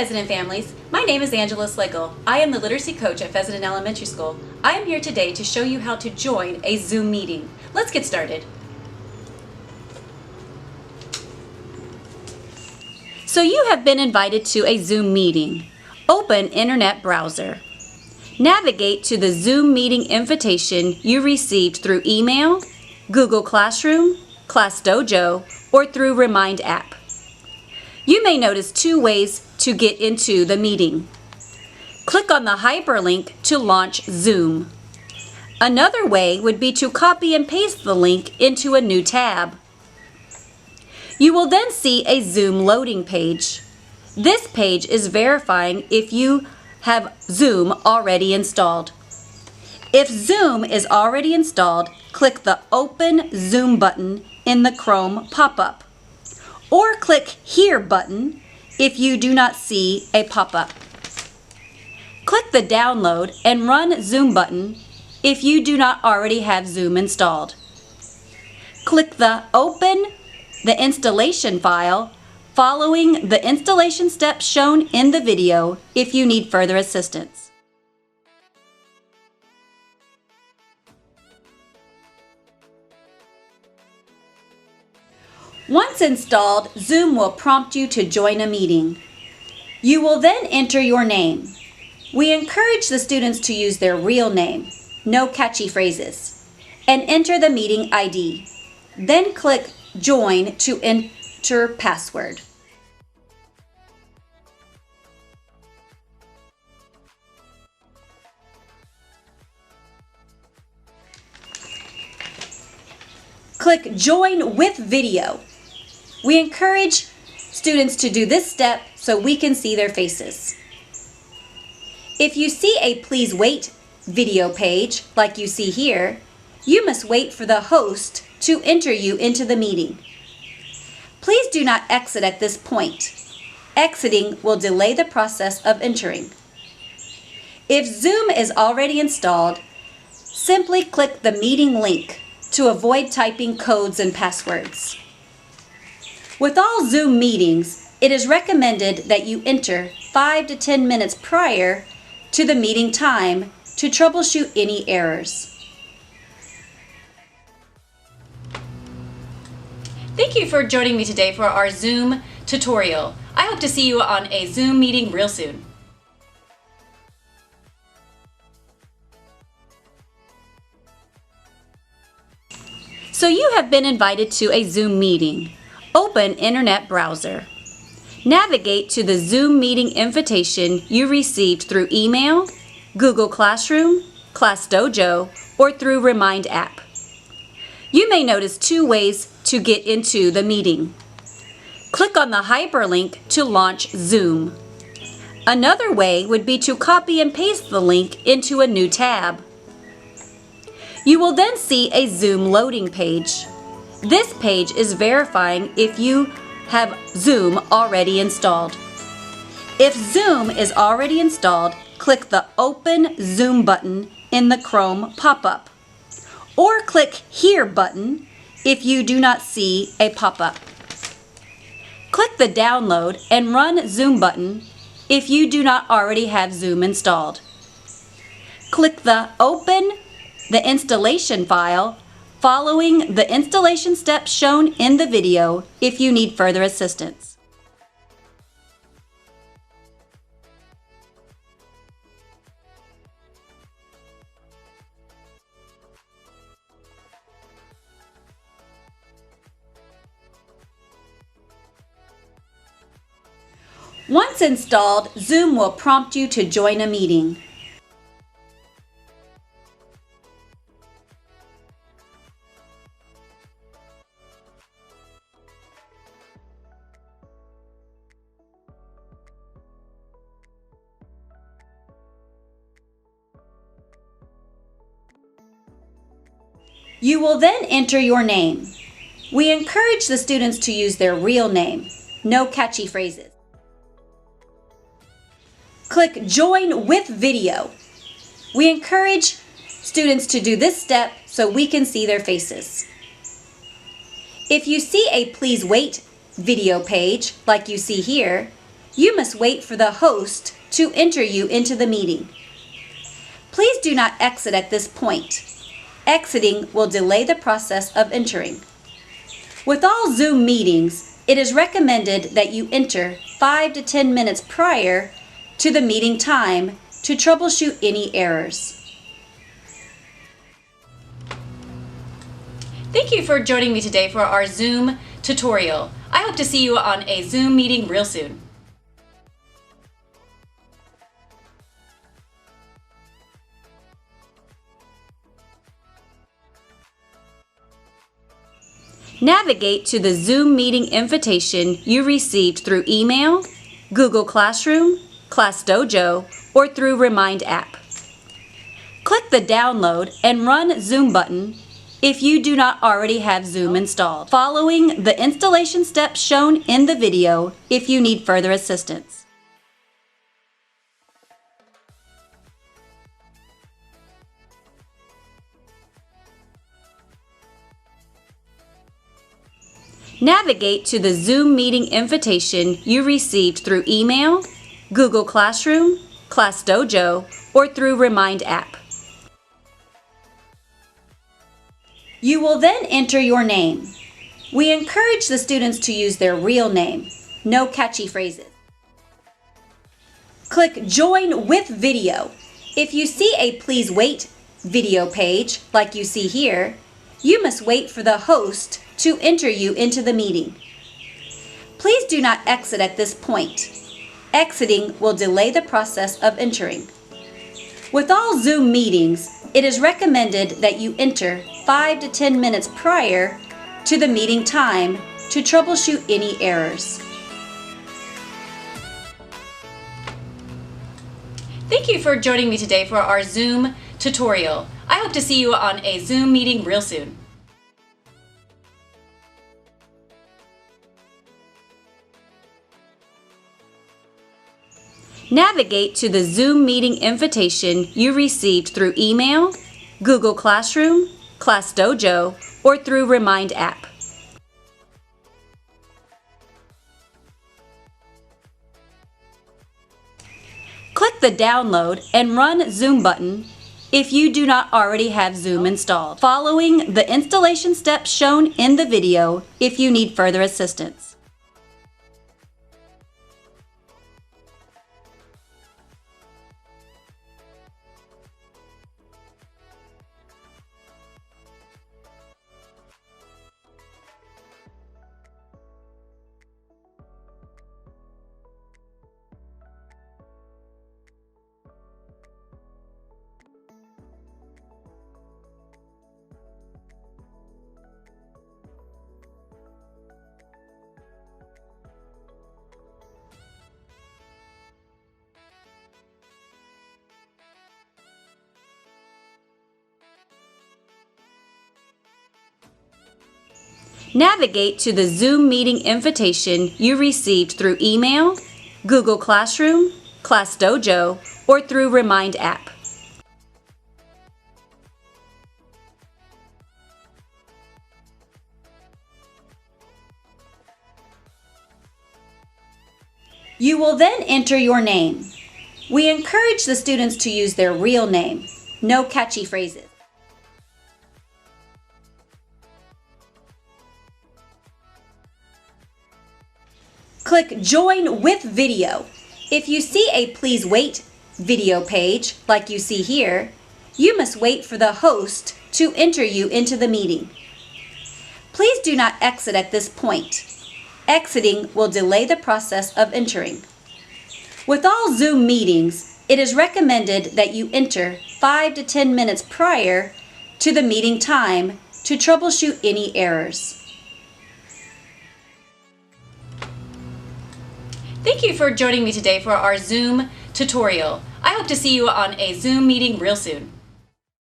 Fessenden families. My name is Angela Slickle. I am the literacy coach at Fessenden Elementary School. I am here today to show you how to join a Zoom meeting. Let's get started. So you have been invited to a Zoom meeting. Open Internet browser. Navigate to the Zoom meeting invitation you received through email, Google Classroom, ClassDojo, or through Remind app. You may notice two ways to get into the meeting. Click on the hyperlink to launch Zoom. Another way would be to copy and paste the link into a new tab. You will then see a Zoom loading page. This page is verifying if you have Zoom already installed. If Zoom is already installed, click the Open Zoom button in the Chrome pop-up, or click Here button if you do not see a pop-up. Click the Download and Run Zoom button if you do not already have Zoom installed. Click the Open the installation file following the installation steps shown in the video if you need further assistance. Once installed, Zoom will prompt you to join a meeting. You will then enter your name. We encourage the students to use their real name, no catchy phrases, and enter the meeting ID. Then click Join to enter password. Click Join with Video. We encourage students to do this step so we can see their faces. If you see a Please Wait video page, like you see here, you must wait for the host to enter you into the meeting. Please do not exit at this point. Exiting will delay the process of entering. If Zoom is already installed, simply click the meeting link to avoid typing codes and passwords. With all Zoom meetings, it is recommended that you enter 5 to 10 minutes prior to the meeting time to troubleshoot any errors. Thank you for joining me today for our Zoom tutorial. I hope to see you on a Zoom meeting real soon. So you have been invited to a Zoom meeting. Open Internet browser. Navigate to the Zoom meeting invitation you received through email, Google Classroom, ClassDojo, or through Remind app. You may notice two ways to get into the meeting. Click on the hyperlink to launch Zoom. Another way would be to copy and paste the link into a new tab. You will then see a Zoom loading page. This page is verifying if you have Zoom already installed. If Zoom is already installed, click the Open Zoom button in the Chrome pop-up, or click Here button if you do not see a pop-up. Click the Download and Run Zoom button if you do not already have Zoom installed. Click the Open the installation file following the installation steps shown in the video if you need further assistance. Once installed, Zoom will prompt you to join a meeting. You will then enter your name. We encourage the students to use their real name, no catchy phrases. Click Join with Video. We encourage students to do this step so we can see their faces. If you see a Please Wait video page, like you see here, you must wait for the host to enter you into the meeting. Please do not exit at this point. Exiting will delay the process of entering. With all Zoom meetings, it is recommended that you enter 5 to 10 minutes prior to the meeting time to troubleshoot any errors. Thank you for joining me today for our Zoom tutorial. I hope to see you on a Zoom meeting real soon. Navigate to the Zoom meeting invitation you received through email, Google Classroom, ClassDojo, or through Remind app. Click the Download and Run Zoom button if you do not already have Zoom installed, following the installation steps shown in the video if you need further assistance. Navigate to the Zoom meeting invitation you received through email, Google Classroom, ClassDojo, or through Remind app. You will then enter your name. We encourage the students to use their real name, no catchy phrases. Click Join with Video. If you see a Please Wait video page, like you see here, you must wait for the host to enter you into the meeting. Please do not exit at this point. Exiting will delay the process of entering. With all Zoom meetings, it is recommended that you enter 5 to 10 minutes prior to the meeting time to troubleshoot any errors. Thank you for joining me today for our Zoom tutorial. I hope to see you on a Zoom meeting real soon. Navigate to the Zoom meeting invitation you received through email, Google Classroom, ClassDojo, or through Remind app. Click the Download and Run Zoom button if you do not already have Zoom installed, following the installation steps shown in the video if you need further assistance. Navigate to the Zoom meeting invitation you received through email, Google Classroom, ClassDojo, or through Remind app. You will then enter your name. We encourage the students to use their real name, no catchy phrases. Click Join with Video. If you see a Please Wait video page, like you see here, you must wait for the host to enter you into the meeting. Please do not exit at this point. Exiting will delay the process of entering. With all Zoom meetings, it is recommended that you enter 5 to 10 minutes prior to the meeting time to troubleshoot any errors. Thank you for joining me today for our Zoom tutorial. I hope to see you on a Zoom meeting real soon.